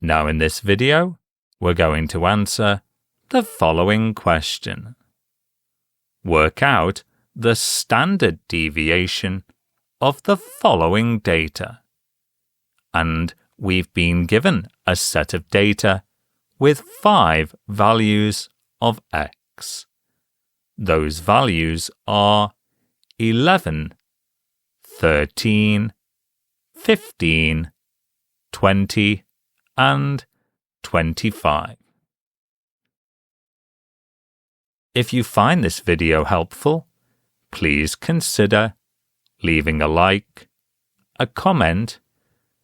Now in this video, we're going to answer the following question. Work out the standard deviation of the following data. And we've been given a set of data with 5 values of x. Those values are 11, 13, 15, 20, and 25. If you find this video helpful, please consider leaving a like, a comment,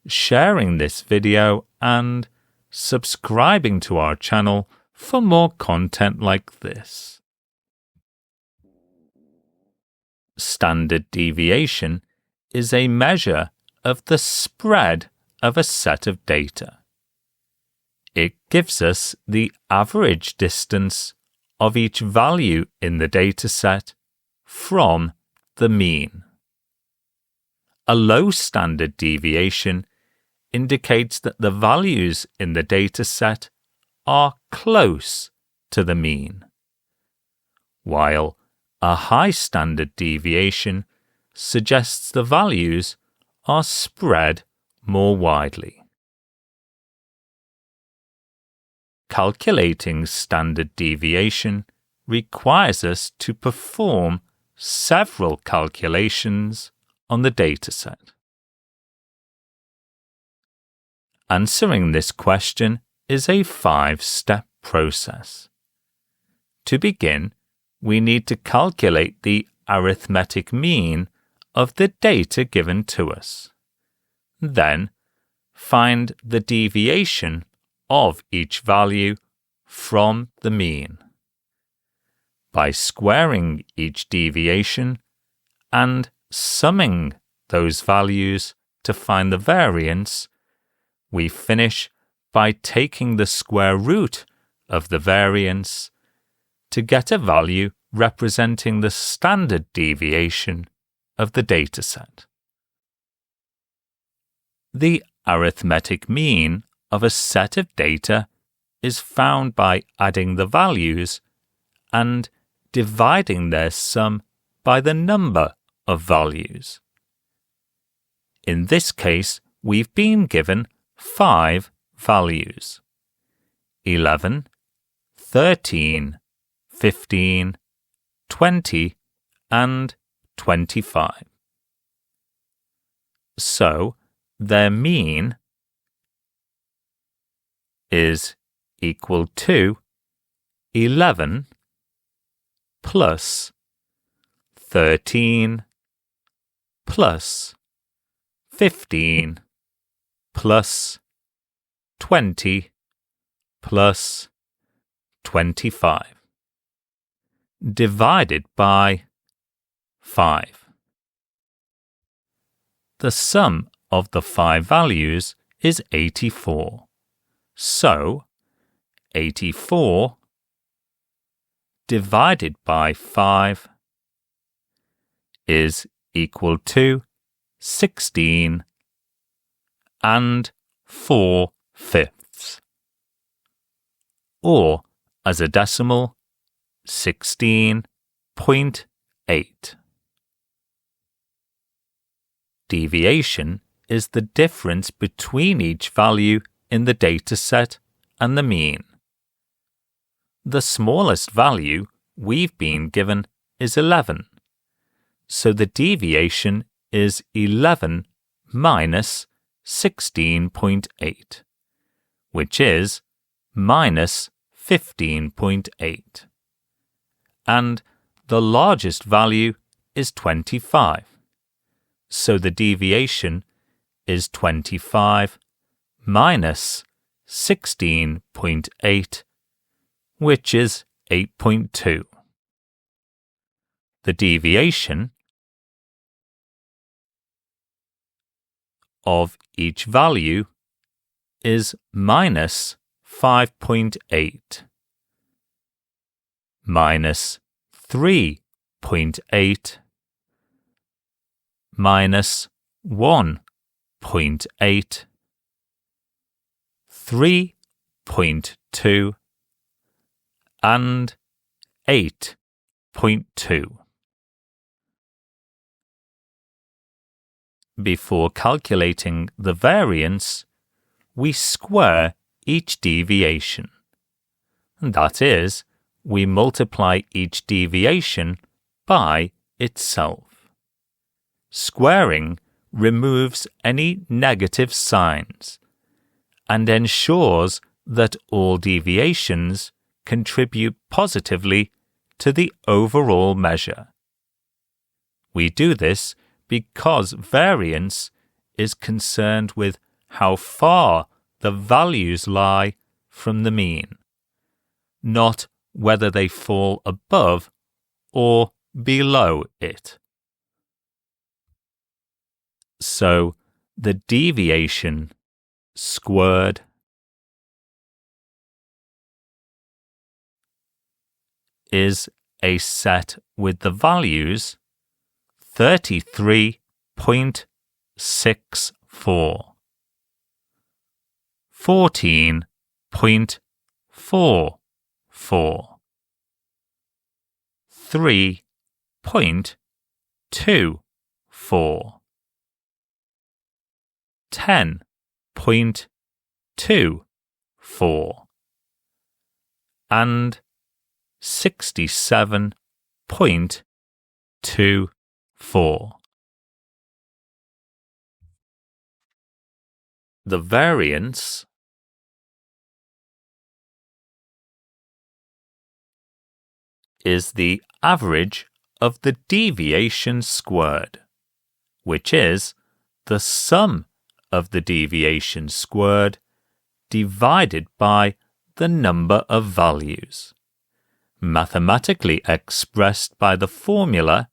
sharing this video, and subscribing to our channel for more content like this. Standard deviation is a measure of the spread of a set of data. It gives us the average distance of each value in the dataset from the mean. A low standard deviation indicates that the values in the dataset are close to the mean, while a high standard deviation suggests the values are spread more widely. Calculating standard deviation requires us to perform several calculations on the dataset. Answering this question is a 5-step process. To begin, we need to calculate the arithmetic mean of the data given to us. Then, find the deviation of each value from the mean. By squaring each deviation and summing those values to find the variance, we finish by taking the square root of the variance to get a value representing the standard deviation of the dataset. The arithmetic mean of a set of data is found by adding the values and dividing their sum by the number of values. In this case, we've been given 5 values: 11, 13, 15, 20, and 25. So, their mean is equal to 11 plus 13 plus 15 plus 20 plus 25 divided by 5. The sum of the 5 values is 84. So, 84 divided by 5 is equal to 16 and 4/5, or as a decimal, 16.8. Deviation is the difference between each value in the dataset and the mean. The smallest value we've been given is 11, so the deviation is 11 minus 16.8, which is minus 15.8. And the largest value is 25, so the deviation is 25 minus 16.8, which is 8.2. The deviation of each value is minus 5.8, minus 3.8, minus 1.8, 3.2 and 8.2. Before calculating the variance, we square each deviation. That is, we multiply each deviation by itself. Squaring removes any negative signs and ensures that all deviations contribute positively to the overall measure. We do this because variance is concerned with how far the values lie from the mean, not whether they fall above or below it. So, the deviation squared is a set with the values 33.64, 14.44, 3.24, 10.24, and 67.24. The variance is the average of the deviation squared, which is the sum of the deviation squared divided by the number of values, mathematically expressed by the formula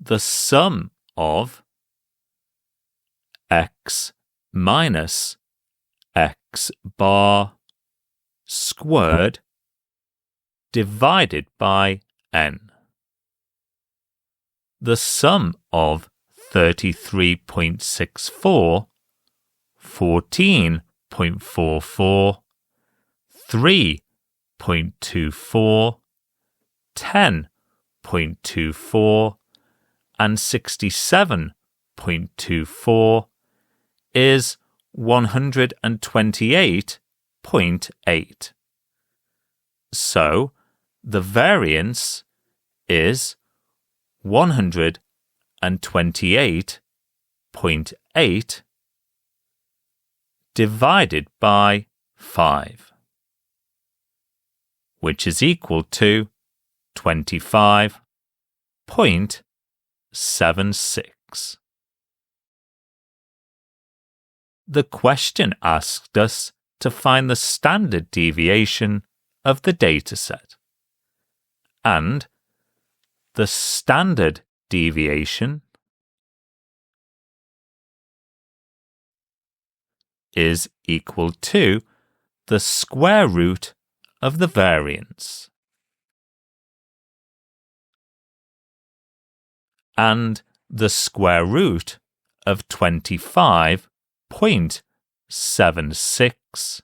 the sum of x minus x bar squared divided by n. The sum of 33.64, 14.44, 3.24, 10.24, and 67.24 is 128.8. So, the variance is 128.8 divided by 5, which is equal to 25.76. The question asked us to find the standard deviation of the dataset, and the standard deviation is equal to the square root of the variance, and the square root of 25.76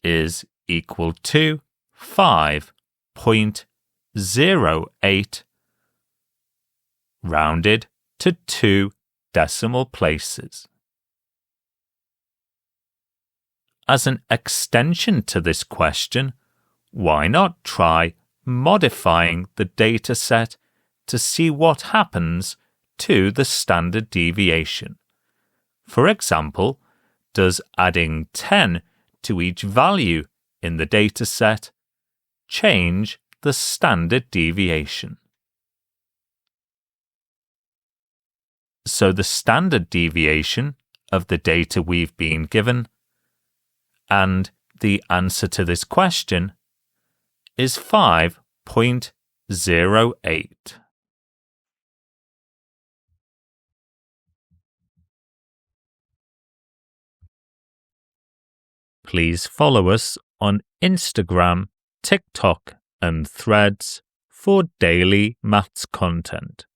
is equal to 5.08 rounded to 2 decimal places. As an extension to this question, why not try modifying the dataset to see what happens to the standard deviation? For example, does adding 10 to each value in the dataset change the standard deviation? So the standard deviation of the data we've been given and the answer to this question is 5.08. Please follow us on Instagram, TikTok, and Threads for daily maths content.